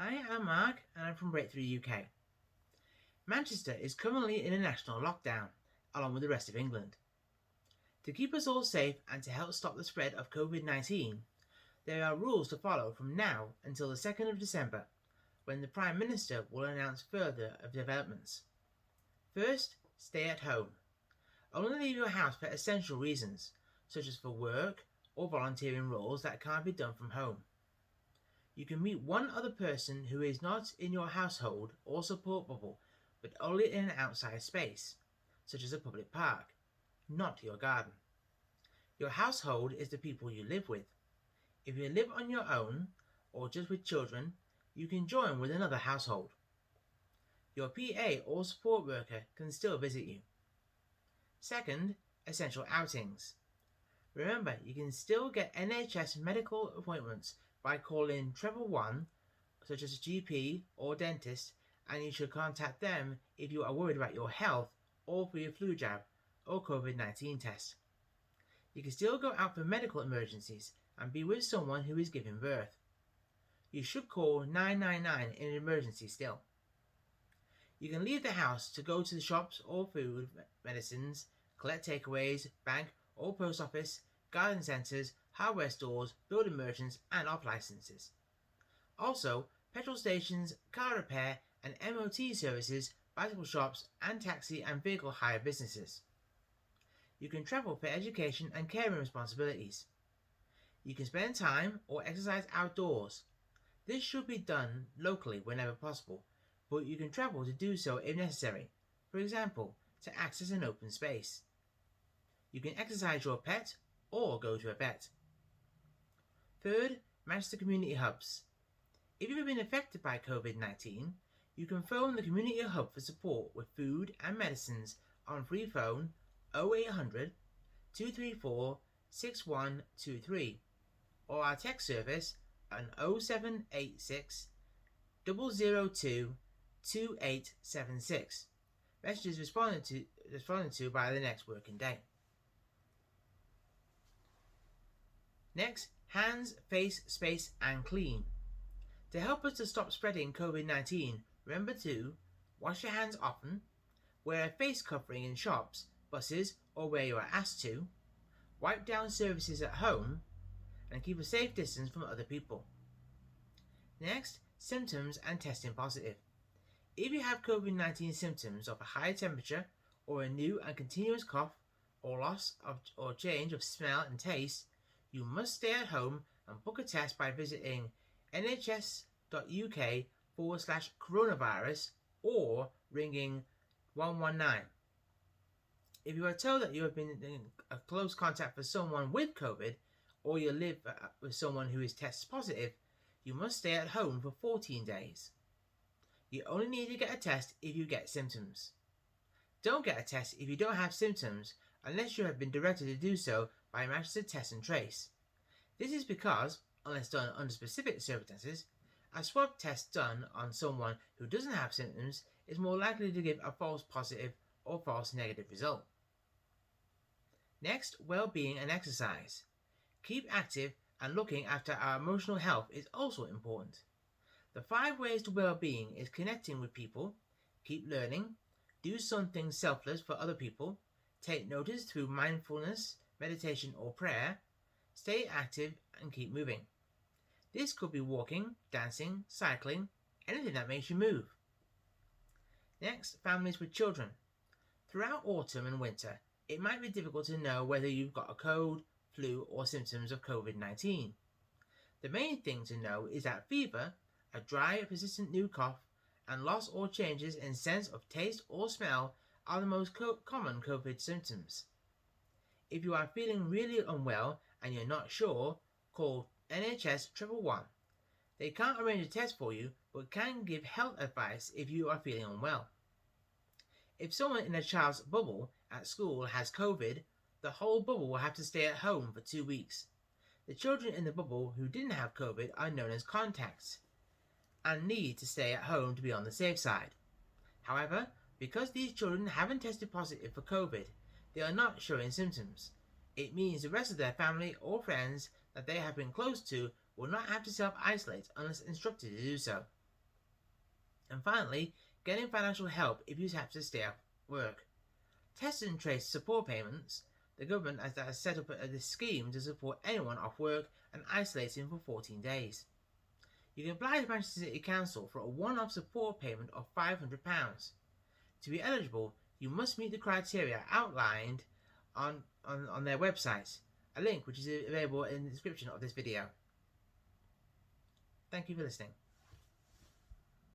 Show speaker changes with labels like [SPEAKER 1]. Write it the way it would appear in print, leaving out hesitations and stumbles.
[SPEAKER 1] Hi, I'm Mark and I'm from Breakthrough UK. Manchester is currently in a national lockdown, along with the rest of England. To keep us all safe and to help stop the spread of COVID-19, there are rules to follow from now until the 2nd of December, when the Prime Minister will announce further developments. First, stay at home. Only leave your house for essential reasons, such as for work or volunteering roles that can't be done from home. You can meet one other person who is not in your household or support bubble, but only in an outside space, such as a public park, not your garden. Your household is the people you live with. If you live on your own, or just with children, you can join with another household. Your PA or support worker can still visit you. Second, essential outings. Remember, you can still get NHS medical appointments by calling treble 1, such as a GP or dentist, and you should contact them if you are worried about your health or for your flu jab or COVID-19 test. You can still go out for medical emergencies and be with someone who is giving birth. You should call 999 in an emergency still. You can leave the house to go to the shops or food, medicines, collect takeaways, bank or post office, garden centres, hardware stores, building merchants and off licenses. Also, petrol stations, car repair and MOT services, bicycle shops and taxi and vehicle hire businesses. You can travel for education and caring responsibilities. You can spend time or exercise outdoors. This should be done locally whenever possible, but you can travel to do so if necessary, for example, to access an open space. You can exercise your pet or go to a vet. Third, Manchester Community Hubs. If you've been affected by COVID-19, you can phone the Community Hub for support with food and medicines on free phone 0800 234 6123 or our text service on 0786 002 2876. Messages responded to by the next working day. Next, hands, face, space and clean. To help us to stop spreading COVID-19, remember to wash your hands often, wear a face covering in shops, buses or where you are asked to, wipe down surfaces at home, and keep a safe distance from other people. Next, symptoms and testing positive. If you have COVID-19 symptoms of a high temperature or a new and continuous cough or loss of or change of smell and taste, you must stay at home and book a test by visiting nhs.uk/coronavirus or ringing 119. If you are told that you have been in a close contact with someone with COVID or you live with someone who is test positive, you must stay at home for 14 days. You only need to get a test if you get symptoms. Don't get a test if you don't have symptoms unless you have been directed to do so by Manchester Test and Trace. This is because, unless done under specific circumstances, a swab test done on someone who doesn't have symptoms is more likely to give a false positive or false negative result. Next, well-being and exercise. Keep active and looking after our emotional health is also important. The 5 ways to well-being is connecting with people, keep learning, do something selfless for other people, take notice through mindfulness, meditation or prayer, stay active and keep moving. This could be walking, dancing, cycling, anything that makes you move. Next, families with children. Throughout autumn and winter, it might be difficult to know whether you've got a cold, flu or symptoms of COVID-19. The main thing to know is that fever, a dry, persistent new cough, and loss or changes in sense of taste or smell are the most common COVID symptoms. If you are feeling really unwell and you're not sure, call NHS 111. They can't arrange a test for you, but can give health advice if you are feeling unwell. If someone in a child's bubble at school has COVID, the whole bubble will have to stay at home for 2 weeks. The children in the bubble who didn't have COVID are known as contacts and need to stay at home to be on the safe side. However, because these children haven't tested positive for COVID, they are not showing symptoms. It means the rest of their family or friends that they have been close to will not have to self-isolate unless instructed to do so. And finally, getting financial help if you have to stay off work. Test and trace support payments. The government has set up this scheme to support anyone off work and isolating for 14 days. You can apply to Manchester City Council for a one-off support payment of £500. To be eligible, you must meet the criteria outlined on their website, a link which is available in the description of this video. Thank you for listening.